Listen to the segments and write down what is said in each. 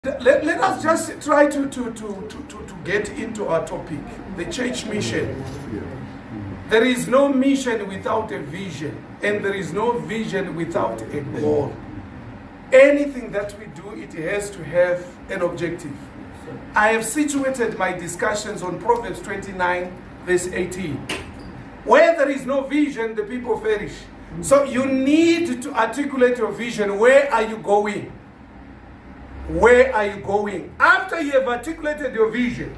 Let us just try to get into our topic, the church mission. There is no mission without a vision, and there is no vision without a goal. Anything that we do, it has to have an objective. I have situated my discussions on Proverbs 29, verse 18. Where there is no vision, the people perish. So you need to articulate your vision. Where are you going? Where are you going? After you have articulated your vision,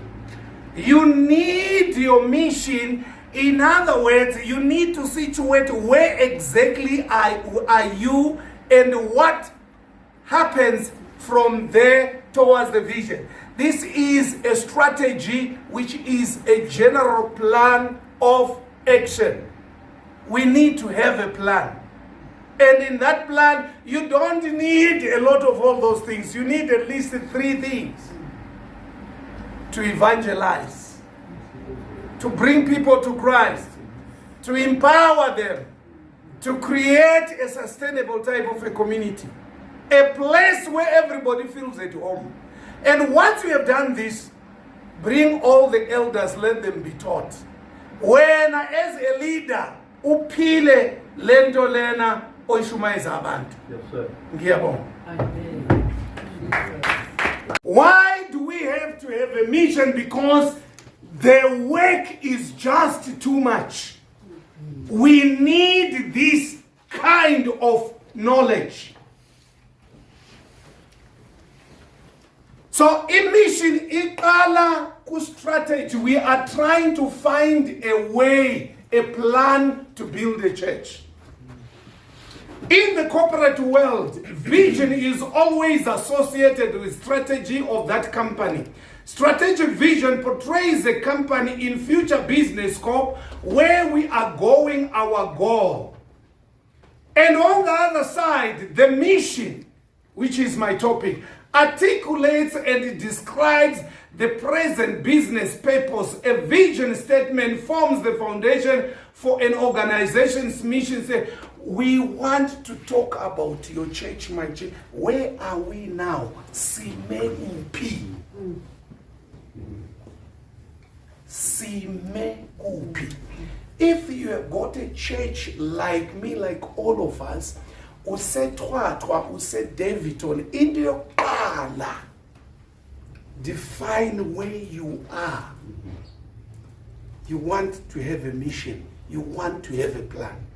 you need your mission. In other words, you need to situate where exactly are you and what happens from there towards the vision. This is a strategy which is a general plan of action. We need to have a plan. And in that plan, you don't need a lot of all those things. You need at least 3 things to evangelize, to bring people to Christ, to empower them, to create a sustainable type of a community, a place where everybody feels at home. And once you have done this, bring all the elders, let them be taught. When as a leader, uphile lento lena oyishumayeza abantu. Yes, sir. Ngiyabonga. Why do we have to have a mission? Because the work is just too much. We need this kind of knowledge. So in mission, iqala ku strategy, we are trying to find a way, a plan to build a church. In the corporate world, vision is always associated with strategy of that company. Strategic vision portrays a company in future business scope where we are going, our goal. And on the other side, the mission, which is my topic, articulates and describes the present business purpose. A vision statement forms the foundation for an organization's mission. Say, we want to talk about your church, my church. Where are we now? Sime-upi. Sime-upi. If you have got a church like me, like all of us, usetwatwa, usedavidton, into your qala, define where you are. You want to have a mission. You want to have a plan.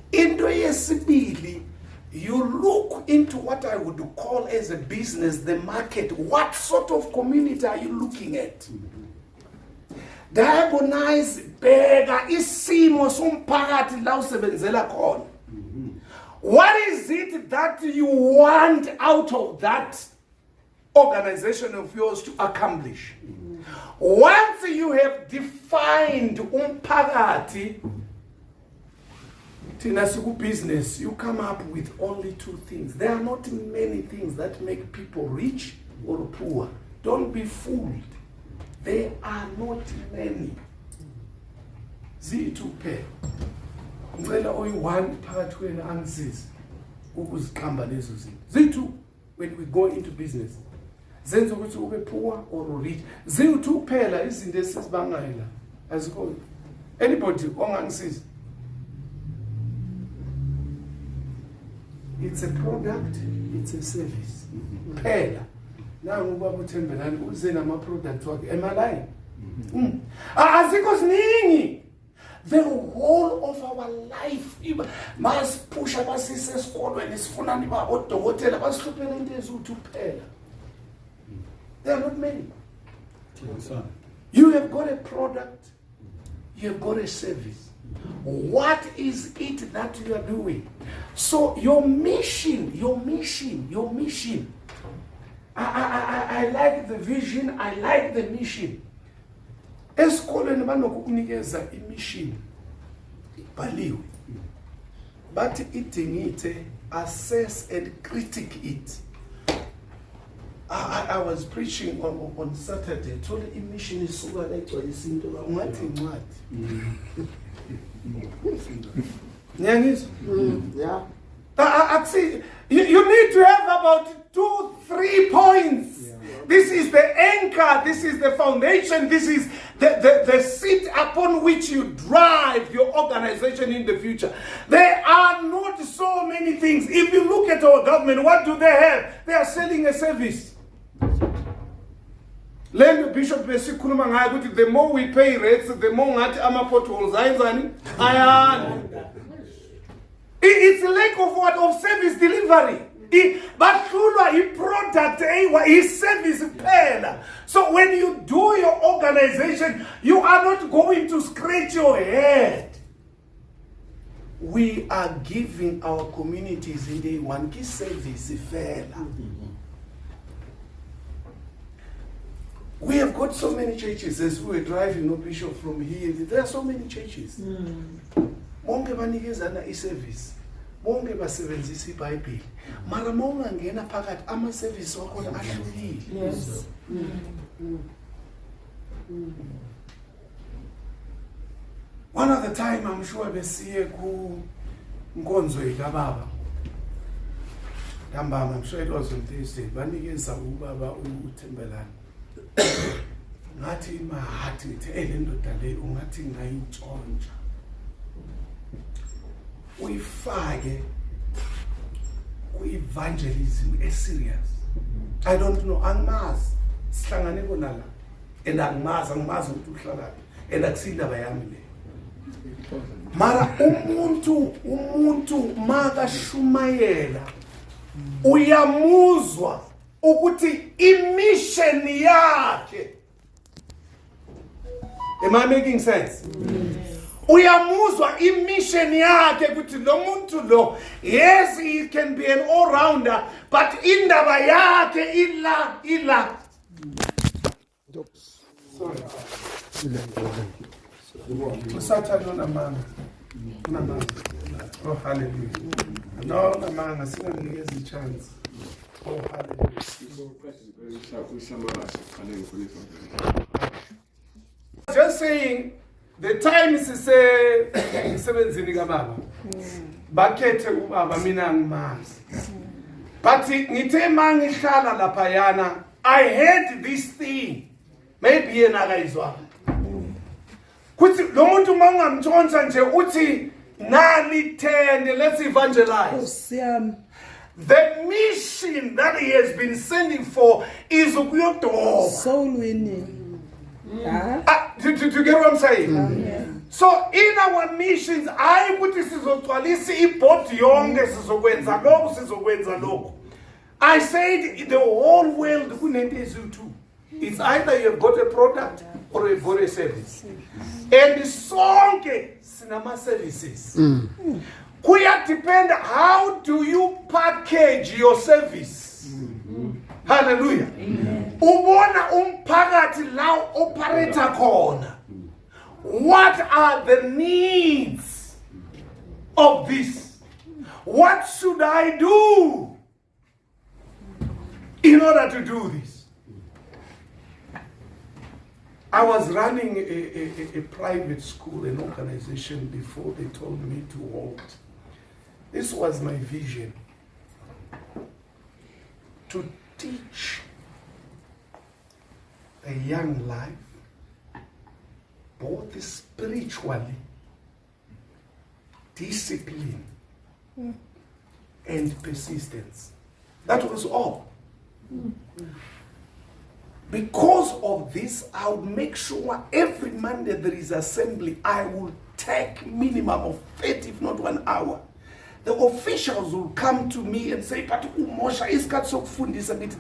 Into yesibili, you look into what I would call as a business, the market. What sort of community are you looking at? Diagnose, bheka isimo somphakathi la usebenzela khona. What is it that you want out of that organization of yours to accomplish? Once you have defined umphakathi, Tinasiku business, you come up with only 2 things. There are not many things that make people rich or poor. Don't be fooled. There are not many. Ziyi-2 pair. Ngicela oyi-1 phakathi kwenu angisize ukuziqamba lezo zinto. Ziyi-2 when we go into business. Zenza ukuthi ube poor or rich. Ziyi-2 kuphela izinto esizibangayo la. Azikho. Anybody ongangisiza? It's a product, it's a service. Phela. Nangu ubaba uThembelani uze nama products wakhe. Am I lying? Azikho ziningi. The whole of our life must push abasise esikolweni sifuna niba odokotela basihluphela into eziwu-2 phela. There are not many. You have got a product, you have got a service. What is it that you are doing? So your mission. I like the vision, I like the mission. Esikolweni banokukunikeza imission ibhaliwe, but idingithe assess and critique it. I was preaching on Saturday. Told the mission is so like to listen to what. Yeah. You need to have about 2-3 points. Yeah. This is the anchor, this is the foundation, this is the seat upon which you drive your organization in the future. There are not so many things. If you look at our government, what do they have? They are selling a service. Let Bishop besikhuluma ngayo ukuthi the more we pay rates, the more ngathi ama potholes ayenzani ayanda. It's a lack of what? Of service delivery. Bahlulwa i-product i-service kuphela. So when you do your organization, you are not going to scratch your head. We are giving our communities in the one key service fela. We have got so many churches. As we were driving, Bishop, from here, there are so many churches. Bonke banikezana i-service. Bonke basebenzisa iBhayibheli. Mara mawungangena phakathi ama-service wakhona ahlukile. Yes. One of the time, I'm sure besiye ku nkonzo ikababa. Dambama, I'm sure it was on Thursday. Banikeza ubaba uThembelani. Ngathi mahathi ngithi le ndoda le ungathi ngayintshontsha. Uyifake ku-evangelism serious. I don't know, angimazi sihlangane bona la and angimazi ukuthi uhlalaphi and akusindaba yami le. Mara umuntu makashumayela uyamuzwa ukuthi imission yakhe. Am I making sense? Uyamuzwa imission yakhe ukuthi lo muntu lo, yes, he can be an all-rounder, but indaba yakhe ila. Sorry. Usathana unamanga. Oh, hallelujah. No, unamanga singanikeza ichance. Oh, hallelujah. Just saying, the times is sebenzini kababa. Bakhethe ubaba mina ngimazi. But ngithe mangihlala lapha yana, I heard this thing. Maybe yena akayizwa. Kuthi lo muntu mangamntshontsha nje uthi nali 10, let's evangelize. The mission that he has been sending for is ukuyodoba. Soul winning. To get what I'm saying? Yeah. So in our missions, I put this I said the whole world too. It's either you've got a product or you've got a service. And sonke cinema services. Kuya depend how do you package your service. Hallelujah. Ubona umphakathi la operator khona. What are the needs of this? What should I do in order to do this? I was running a private school, an organization, before they told me to halt. This was my vision. To teach a young life, both spiritually, discipline, and persistence. That was all. Because of this, I would make sure every Monday there is assembly. I will take minimum of 30, if not 1 hour. The officials will come to me and say, "But Mosha,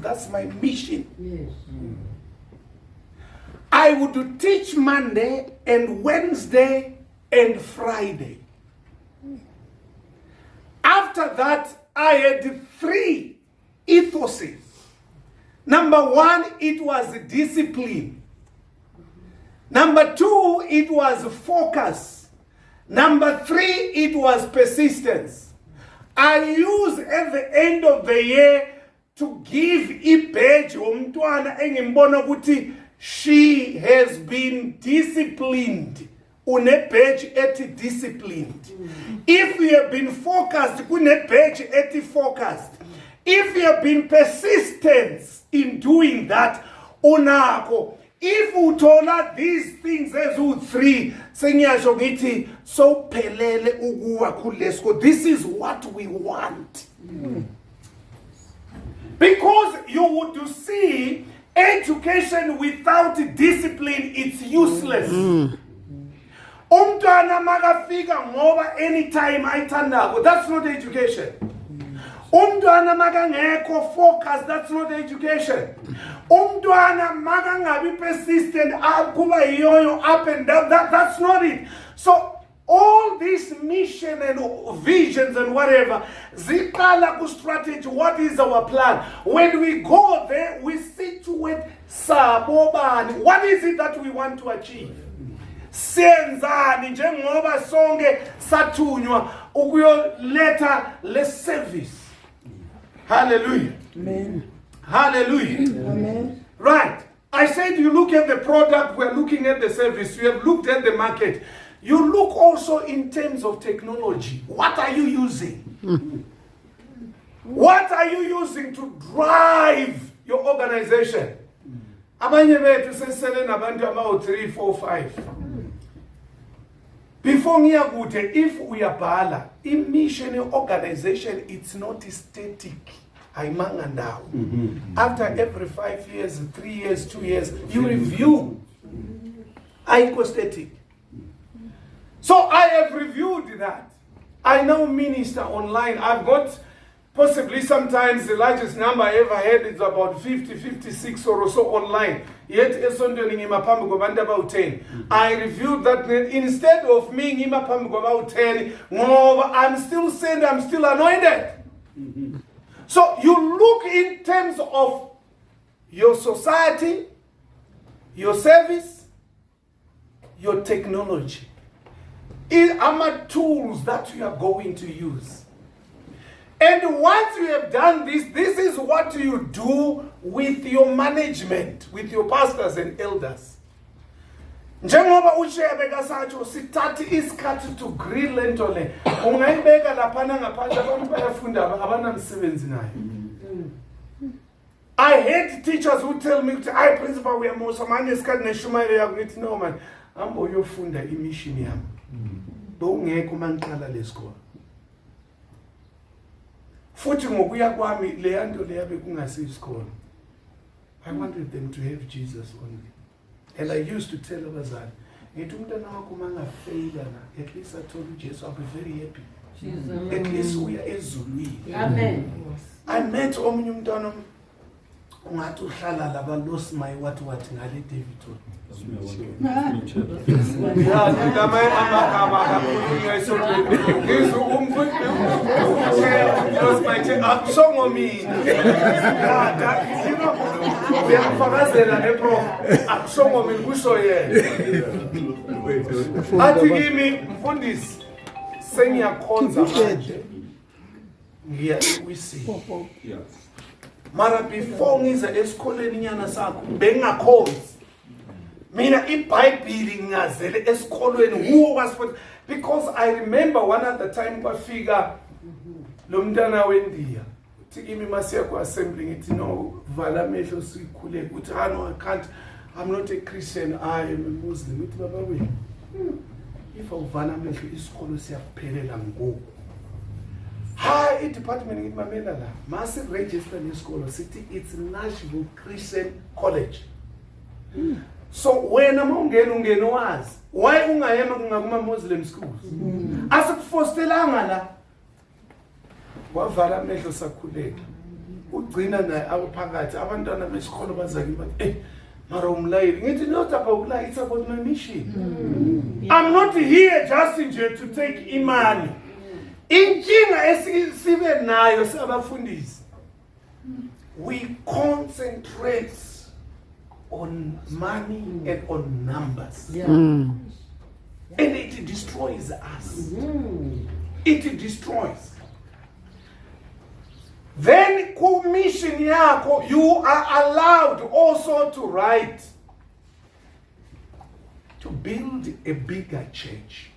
that's my mission." Yes. I would teach Monday and Wednesday and Friday. After that, I had 3 ethoses. Number 1, it was discipline. Number 2, it was focus. Number 3, it was persistence. I use at the end of the year to give a badge umntwana engimbona ukuthi she has been disciplined une-badge ethi disciplined. If you have been focused, kune-badge ethi focused. If you have been persistent in doing that, unako. If uthola these things as u-3, sengiyasho ngithi so pelele ukuwa kulesko. This is what we want. Because you would see education without discipline, it's useless. Umntwana makafika ngoba anytime ayithandako, that's not education. Umntwana makangekho focus, that's not education. Umntwana makangabi persistent, kuba yoyo up and down, that's not it. So all this mission and visions and whatever, ziqala ku strategy. What is our plan? When we go there, we situate sabobani. What is it that we want to achieve? Senzani njengoba sonke sathunywa ukuyoletha le service. Hallelujah. Amen. Hallelujah. Amen. Right. I said you look at the product, we're looking at the service, you have looked at the market. You look also in terms of technology. What are you using? What are you using to drive your organization? Abanye bethu sesele nabantu about 3, 4, 5. Before ngiyakude, if uyabhala, mission organization, it's not static. Ayimanga ndawo. After every 5 years, 3 years, 2 years, you review. Ayikho static. So I have reviewed that. I now minister online. I've got possibly sometimes the largest number I ever had is about 50, 56 or so online. Yet esondweni ngimaphambi kwabantu about 10. I reviewed that instead of me ngimaphambi kwabantu 10 ngoba I'm still sent, I'm still anointed. So you look in terms of your society, your service, your technology. Are tools that you are going to use. And once you have done this, this is what you do with your management, with your pastors and elders. Njengoba ushebeka sacho sithathe isikhathi to grill lento le. Ungayibeka laphana ngaphandle abantu bayafunda abanamsebenzi nayo. I hate teachers who tell me, "I principal we are more samanye isikhathi neshumayelo yakuthi no man, ambo uyofunda imission yami." Bongekho mangiqala lesikole. Futhi ngokuya kwami le yanto le yabe kungasisikole. I wanted them to have Jesus only. And I used to tell abazali, ngithi umntana wakho mangafaila na, at least I told you Jesus, I'll be very happy. Jesus. At least uya ezulwini. Amen. I met omunye umntwana ungathi uhlala laba lost my what ngale David. Athi kimi mfundisi sengiyakhonza manje ngiya kwisipho. Mara before ngize esikoleni nyana sakho bengakhonzi. Mina iBhayibheli ngazele esikolweni who was for, because I remember one at the time kwafika lo mntana weNdiya uthi kimi masiya ku assembly ngithi no vala amehlo sikhule uthi no I can't, I'm not a Christian, I am a Muslim. Uthi baba wena if uvala amehlo isikolo siyaphelela ngoku. Hi, i-department ngithi mamela la masi register lesikolo sithi it's Nashville Christian College. So wena mawungena wazi why ungayema kungakuma Muslim schools? Asikufostelanga la. Wavala amehlo sakhuleka. Ugcina naye abaphakathi abantwana besikolo bazaki bathi mara umlayeli ngithi not about lie, it's about my mission. I'm not here just to take imani. Inkinga esibe nayo sabafundisi. We concentrate on money and on numbers. And it destroys us. It destroys. Then commission yako, you are allowed also to write to build a bigger church,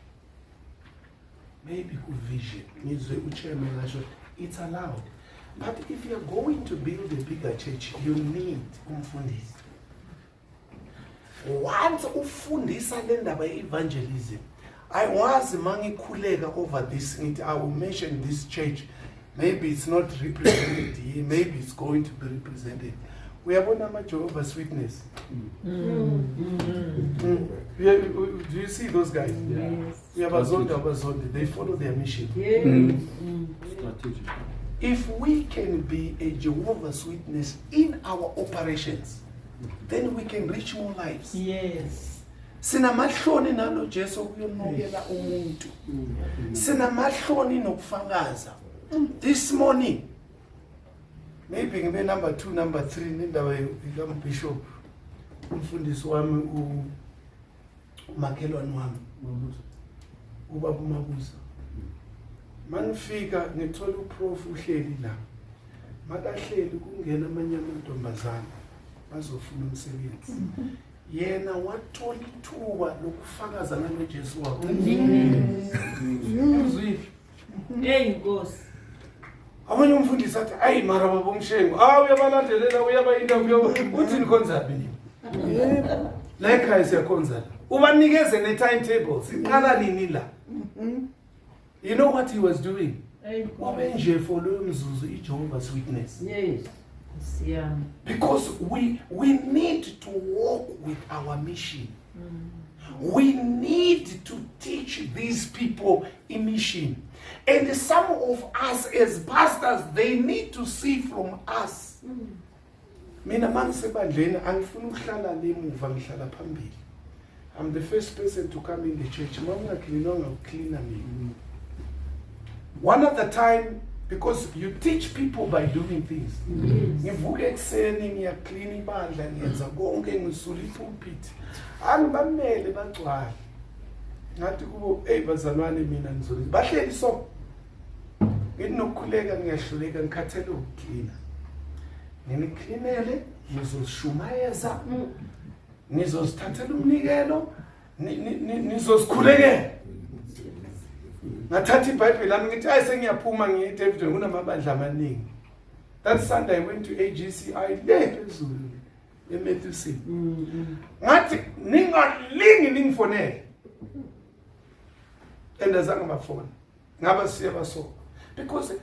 maybe with vision, it's allowed. But if you're going to build a bigger church, you need umfundisi. Once ufundisa le ndaba evangelism, I was mangikhuleka over this. I will mention this church. Maybe it's not represented here. Maybe it's going to be represented. We have one Jehovah's Witness. Do you see those guys? Yes. We have Abazonde. They follow their mission. Strategic. If we can be a Jehovah's Witness in our operations, then we can reach more lives. Yes. Sinamahloni nalo Jesu kuyonokela umuntu. Sinamahloni nokufakaza. This morning, maybe ngibe number 2, number 3 nindaba ikaMbishop umfundisi wami umakhelwane wami ubaba uMabuza. Manifika ngithola uprof uhleli la. Makahleli kungena amanye amantombazana bazofuna umsebenzi. Yena wathola ithuba lokufakaza ngalo Jesu wakhe. Uzwile? Hey Nkosi. Abanye umfundisi athi ayi mara baba umshengo uyabalandelela uyaba-interview uthini konzapi nini la ekhaya siyakhonza ubanikeze ne-timetables iqala nini la. You know what he was doing? Ube nje for loyo mzuzu i-Jehovah's Witness. Yes. Yeah. Because we need to walk with our mission. We need to teach these people a mission. And some of us as pastors, they need to see from us. Mina mangisebandleni angifuni ukuhlala le muva ngihlala phambili. I'm the first person to come in the church. Mangaklinonga uklina mina. One of the time, because you teach people by doing things. Ngivuka ekseni ngiyaklina ibandla ngiyenza konke ngisula ipulpit. Angibamele bagcwala. Ngathi kubo bazalwane mina ngizolisa. Bahleli so. Ngithi nokukhuleka ngiyahluleka ngikhathele ukuklina. Ngiklinele ngizoshumayeza. Ngizosithathela umnikelo. Nizosikhulekela. Ngathatha iBhayibheli lami ngithi sengiyaphuma ngiyiDavid kunamabandla amaningi. That Sunday I went to AGCI le phezulu eMatthew C. Ngathi ningalingi ningifonele. Endazange bafona. Ngaba siya so. Because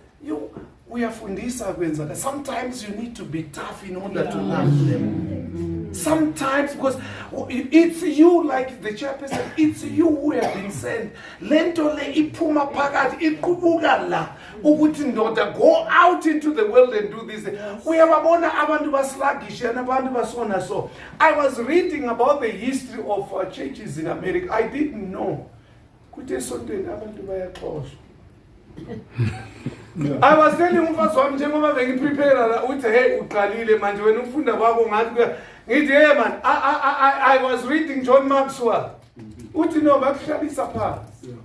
uyafundisa kwenza that sometimes you need to be tough in order to love them. Sometimes because it's you, like the chairperson, it's you who have been sent. Lento le iphuma phakathi iqubuka la ukuthi ndoda go out into the world and do this. Uyababona abantu basluggish and abantu basona so. I was reading about the history of churches in America. I didn't know. Kuthi esontweni abantu bayaxoshwa. I was telling umfazi wami njengoba bengiprepare la uthi hey uqalile manje wena ufunda kwakho ngathi ngithi hey man I was reading John Maxwell uthi no bakuhlalisa phansi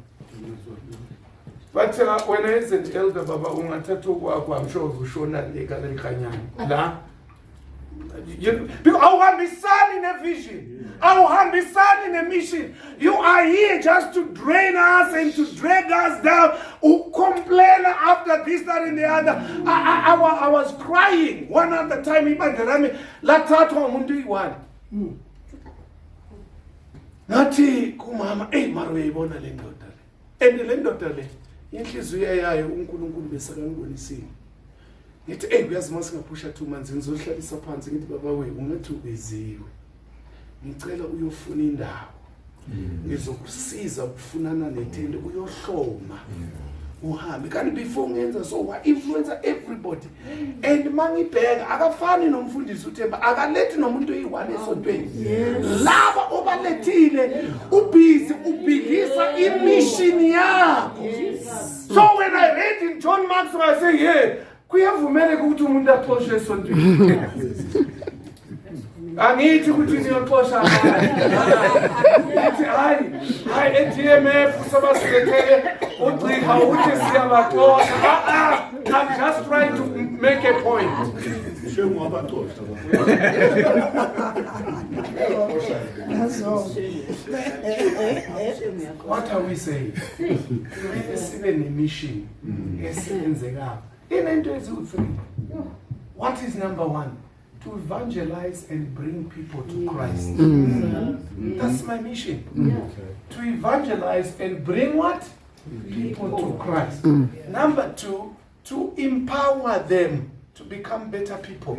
but when I was an elder baba ungathatha okwakho I'm sure uzoshona leka lekhanyana la because awuhambisani nevision awuhambisani nemission. You are here just to drain us and to drag us down. Complain after this, that, and the other. I was crying one other time. Lathatwa umuntu iwani. Nathi kumama, mara uyayibona le ndoda le. And le ndoda le, inhliziyo yayo uNkulunkulu besakangibonisile. Ngithi uyazi masingapusha 2 months ngizohlalisa phansi ngithi baba we ungathi ubeziwe. Ngicela uyofuna indawo. Ngizokusiza ukufunana nethende uyohloma. Uhambe kanti before ngenza so wa influencer everybody. And mangibheka akafani nomfundisi uThemba akalethi nomuntu oyi1 esontweni. Laba obalethile ubhizi ubhilisa imission yakho. So when I read in John Maxwell I say yeah kuyavumela ukuthi umuntu axoshwe esontweni. Angithi ukuthi niyoxosha abantu. Hayi eTMF sabasilethele uGqika uthi siyabaxosha. I'm just trying to make a point. What are we saying? Kumele sibe ne-mission esenzekayo. Into eziwu-3. What is number 1? To evangelize and bring people to Christ. That's my mission. To evangelize and bring what? People to Christ. Number 2, to empower them to become better people.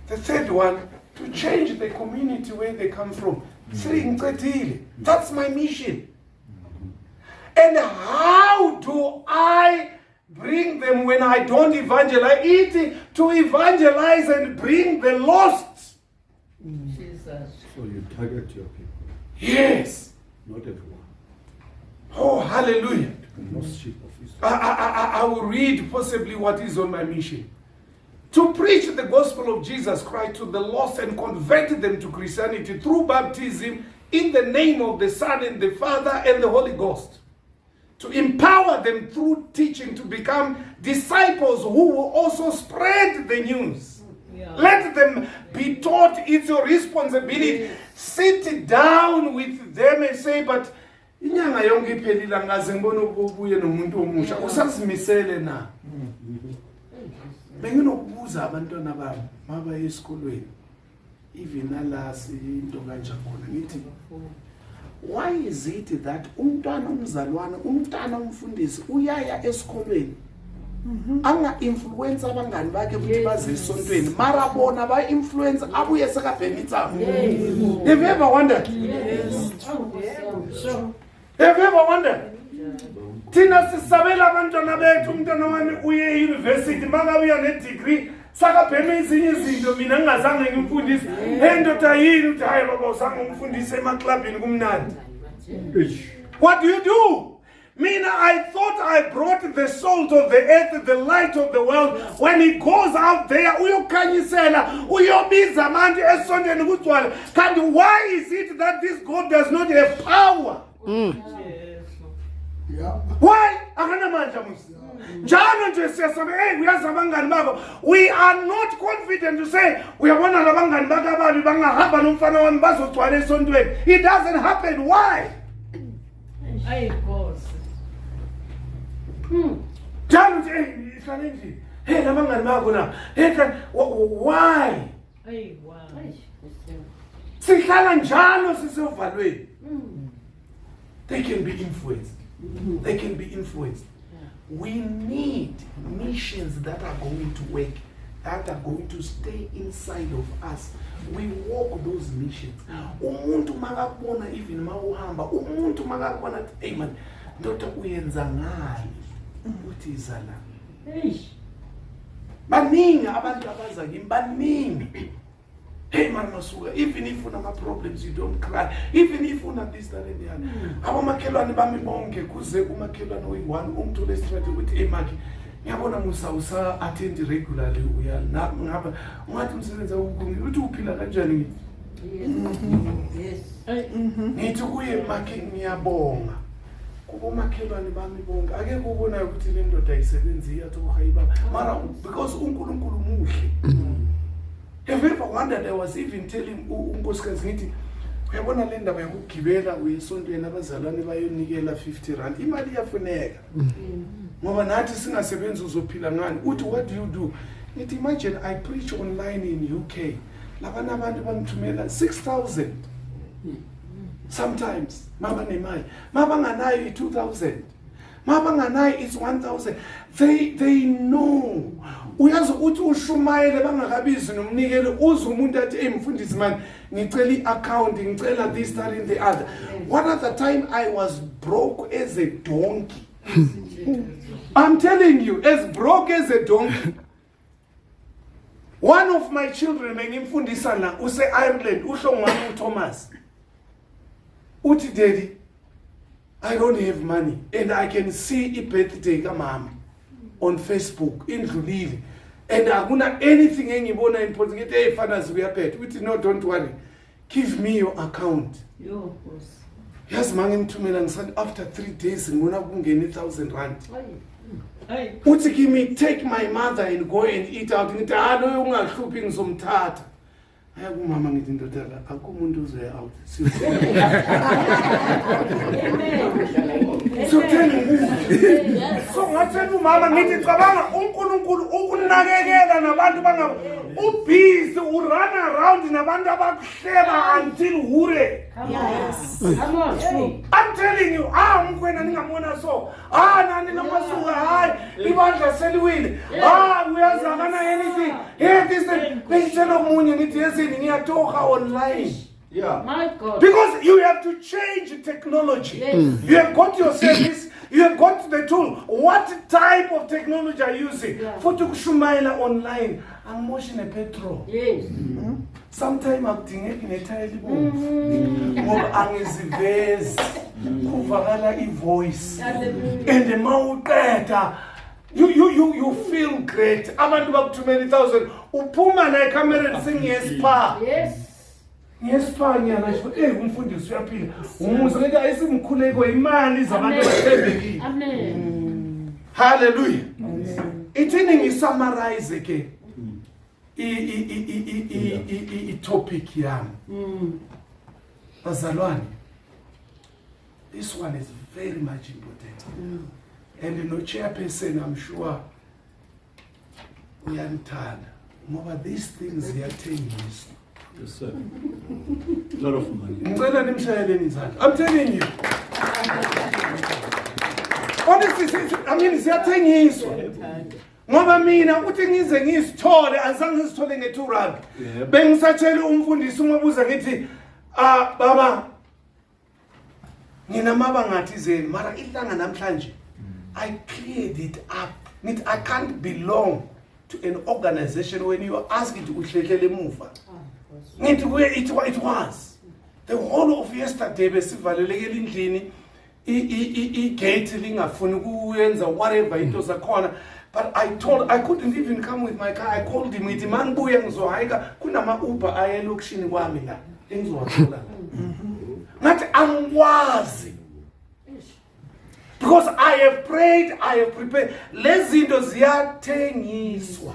The third one, to change the community where they come from. 3, that's my mission. And how do I bring them when I don't evangelize? To evangelize and bring the lost. Jesus. So you target your people, Yes. not everyone. Oh, hallelujah. The lost sheep of Israel. I will read possibly what is on my mission. To preach the gospel of Jesus Christ to the lost and convert them to Christianity through baptism in the name of the Son and the Father and the Holy Ghost. To empower them through teaching to become disciples who will also spread the news. Yeah. Let them be taught. It's your responsibility. Sit down with them and say, but inyanga yonke iphelile angaze ngibone ukubuye nomuntu omusha usazimisele na. Benginokubuza abantwana bami mabaye esikolweni even alasi into kanje khona ngithi why is it that umntwana umzalwana umntana umfundisi uyaya esikolweni anga influence abangani bakhe ukuthi baze esontweni mara bona ba influence abuye sekabhenitsa. Have you ever wondered? Have you ever wondered? Thina sisabela abantwana bethu umntwana wami uye e-university makabuya ne-degree sakabheme izinye izinto mina ngingazange ngimfundise. Hey ndoda yini uthi hayi baba uzange umfundise emaklabini kumnandi. What do you do? Mina, I thought I brought the salt of the earth, the light of the world. When he goes out there, uyokanyisela, uyobiza manje esontweni kugcwala. Kanti why is it that this God does not have power? Why? Akanamandla musi. Njalo nje siyasaba uyazi abangani bakho. We are not confident to say uyabona labangani bakho ababi bangahamba nomfana wami bazogcwala esontweni. It doesn't happen. Why? Ay Nkosi. Njalo nje ihlale nje. Hey labangani bakho na. Hey why? Ay wow. Sihlala njalo sisevalweni. They can be influenced. They can be influenced. We need missions that are going to work, that are going to stay inside of us. We walk those missions. Umuntu makakubona even mawuhamba, umuntu makakubona hey man, ndoda uyenza ngani? Uthi izala. Baningi abantu abaza kimi, baningi. Hey man masuka, even if una problems you don't cry, even if una this that and the other. Abomakhelwane bami bonke kuze umakhelwane oyi1 umthole straight ukuthi hey maki ngiyabona musa usa attend regularly uya ngaba ungathi umsebenzi awukhona uthi uphila kanjani Yes. ngithi kuye maki ngiyabonga kuba umakhelwane bami bonke ake kubonayo ukuthi le ndoda ayisebenzi yathi uhayiba mara because uNkulunkulu muhle. Have you ever wondered? I was even telling unkosikazi ngithi uyabona le ndaba yokugibela uyesontweni abazalwane bayonikela 50 rand imali iyafuneka ngoba nathi singasebenzi uzophila ngani uthi what do you do? Ngithi imagine I preach online in UK labana abantu bangithumela 6,000 sometimes mama nemali mama nganayo i2,000 mama nganayo is 1,000 they know uyazi uthi ushumayele bangakabizi nomnikelo uze umuntu athi emfundisi man ngicela iaccount ngicela this that and the other. One other time I was broke as a donkey. I'm telling you, as broke as a donkey. One of my children bengimfundisa la use Ireland uhlongwane uThomas uthi daddy I don't have money and I can see a birthday kamama on Facebook indlulile and akuna anything engibona important ngithi hey fathers uyaphethe uthi no don't worry give me your account Yo Nkosi. yazi mangimthumela ngisathi after 3 days ngibona kungena 1,000 rand Ay. uthi kimi take my mother and go and eat out ngithi ha loyo ungahluphi ngizomthatha Ayakumama ngithi ndodana akumuntu uze out. So ngathela umama ngithi cabanga uNkulunkulu ukunakekela nabantu bangaba ubusy urun around nabantu abakuhleba until hure. Yes. Come on. Hey. I'm telling you, mkwena ningamona so. Nani namasuka hayi ibandla seliwile. Uyazakana anything. Here this bengitshela omunye ngithi yesini ngiyatoka online. Yeah. My God. Because you have to change technology. Yes. You have got your service, you have got the tool. What type of technology are you using? Yeah. For to kushumayela online, I'm washing a petrol. Yes. Sometime akudingeki netayela ibomvu ngoba angizivezi kuvakala ivoice and mawuqeda you feel great abantu bakuthumela 1000 uphuma na icamera singiyespa Yes. ngiyespa ngisho umfundisi uyaphila umuze ngeke ayisimkhuleko imali zabantu abathembekile. Amen. Hallelujah. Ithini ngisummarize ke topic yami. Bazalwane, this one is very much important. And no chairperson, I'm sure uyandithanda ngoba these things ziyathengiswa. Yes, sir. A lot of money. Ngicela nimshayeleni izandla. I'm telling you. Honestly, I mean ziyathengiswa. Ngoba mina uthi ngize ngisithole azange ngizithole nge2 bengisatshela umfundisi umabuza ngithi baba ngina mabangathi zeni mara ilanga namhlanje I cleared it up. I can't belong to an organization when you ask it to uhlehlele emuva. Ngithi kuye it was the whole of yesterday besivalelekela endlini igate lingafuni kuyenza whatever into zakhona. But I couldn't even come with my car. I called him ngithi mangibuya ngizohayika kunama Uber ayelokishini kwami la engizowathola. Ngathi angwazi. Because I have prayed, I have prepared. Lezinto ziyathengiswa.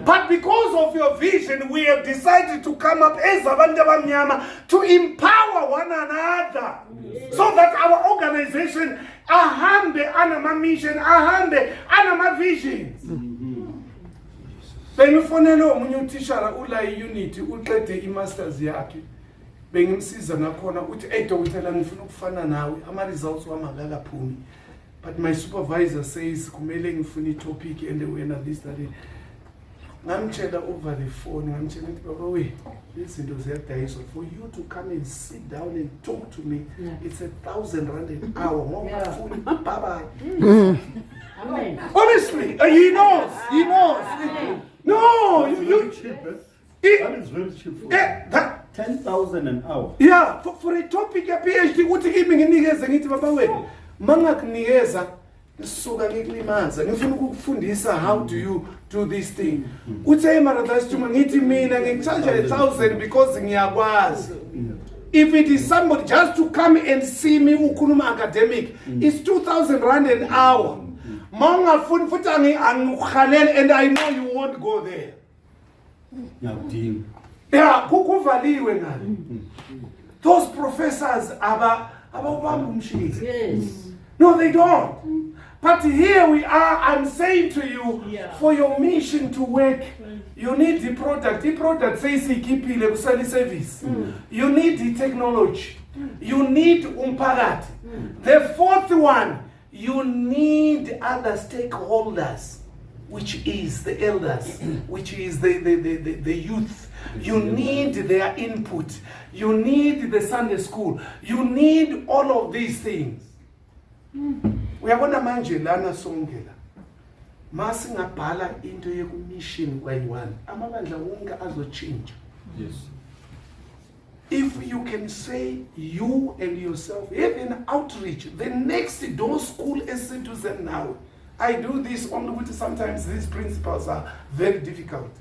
But because of your vision, we have decided to come up as abantu abamnyama to empower one another. So that our organization ahambe anama mission, ahambe anama visions. Bengifonela omunye utishara ula unity uqede imasters yakhe. Bengimsiza ngakhona uthi dokotela ngifuna ukufana nawe ama results wami akakaphumi. But my supervisor says kumele ngifuna itopic and wena this that. Ngamtshela over the phone ngamtshela ukuthi baba we izinto ziyadayiswa for you to come and sit down and talk to me. It's 1,000 rand an hour. Ngofuni baba. Amen. Honestly, he knows. No, you cheap. That is very cheap for that 10,000 an hour. Yeah, for a topic ya PhD uthi kimi nginikeze ngithi baba wena mangakunikeza ngisuka ngikulimaza ngifuna ukufundisa how do you do this thing. Uthe mara that's too ngithi mina ngicharge 1,000 because ngiyakwazi. If it is somebody just to come and see me ukhuluma academic, it's 2,000 rand an hour. Mangafuni futhi angikhalele and I know you won't go there. Yeah, kuvaliwe ngani. Those professors abawubamba umshini. Yes. No, they don't. But here we are, I'm saying to you, for your mission to work, you need the product. The product says ikipile kusali service. You need the technology. You need umphakathi. The fourth one, you need other stakeholders, which is the elders, which is the youth. You need their input. You need the Sunday school. You need all of these things. Uyabona manje lana sonke la. Masingabhala into yeku-mission kwayi-1. Amabandla wonke azochinja. Yes. If you can say you and yourself have an outreach, the next door school is to them now. I do this only with sometimes these principles are very difficult.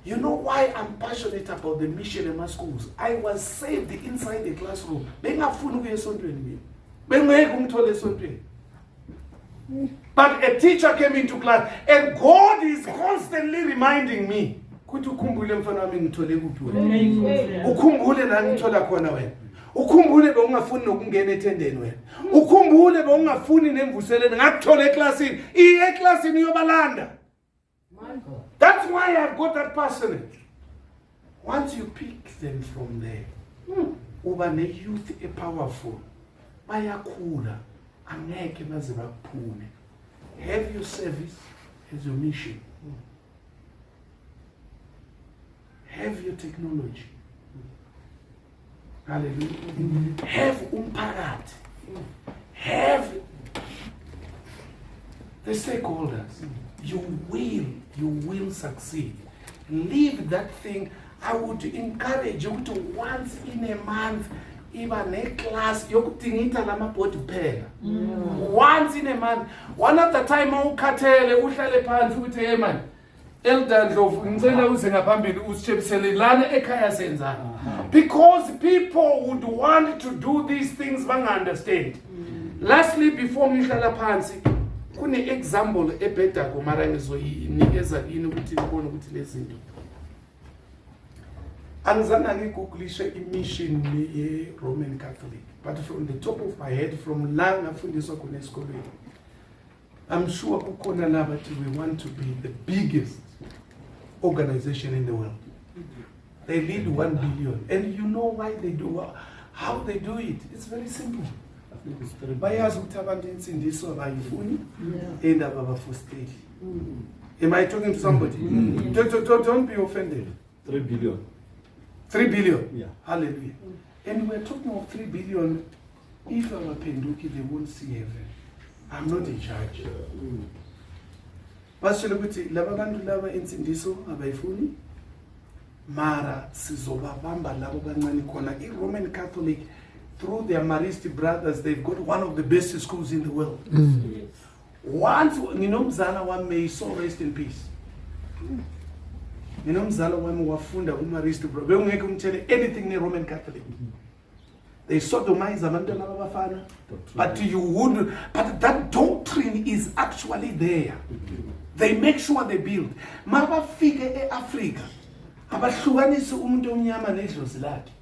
You know why I'm passionate about the mission in my schools? I was saved inside the classroom. But a teacher came into class and God is constantly reminding me. kuthi ukhumbule mfana wami ngithole kuphi wena. Ukhumbule la ngithola khona wena. Ukhumbule bongafuni nokungena ethendeni wena. Ukhumbule bongafuni nemvuselelo ngakuthola eklasini. Eklasini yobalanda. That's why I've got that person. Once you pick them from there, uba ne-youth powerful, bayakhula, angeke baze baphume. Have your service as your mission. Have your technology. Hallelujah. Have umphakathi. Have the stakeholders. You will succeed. Leave that thing. I would encourage you to once in a month, even a class, yokutingita lama body kuphela. Once in a month. One at the time ukhathele uhlale phansi uthi hey man, Elder Ndlovu ngicela uze ngaphambili usitshebisele lana ekhaya senzana. Because people would want to do these things banga understand. Lastly, before ngihlala phansi, kune example ebhedako mara ngizoyinikeza yini ukuthi ngibone ukuthi lezi zinto. Angizange ngigugulishe imission ye-Roman Catholic, but from the top of my head, from la ngafundiswa khona esikolweni, I'm sure kukhona la bathi we want to be the biggest organization in the world. They lead 1 billion. And you know why they do, how they do it. It's very simple. Bayazi ukuthi abantu insindiso abayifuni and ababafosteli. Am I talking to somebody? Don't be offended. 3 billion. 3 billion? Yeah. Hallelujah. And we're talking of 3 billion. If our penduki, they won't see heaven. I'm not in charge. Basho ukuthi laba bantu laba insindiso abayifuni mara sizobabamba labo kancane khona. I-Roman Catholic, through their Maristi brothers, they've got one of the best schools in the world. Once nginomzala wami, may his soul rest in peace. Nginomzala wami wafunda uMaristi bro. Bewungeke umtshele anything ne-Roman Catholic. They sodomize abantwana babafana, but you would. But that doctrine is actually there. They make sure they build. Mabafike eAfrica, abahlukanisi umuntu omnyama nedlozi lakhe.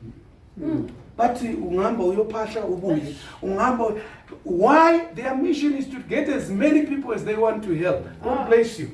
Bathi ungamba uyophahla ubuye. Ungamba. Why? Their mission is to get as many people as they want to help. God bless you.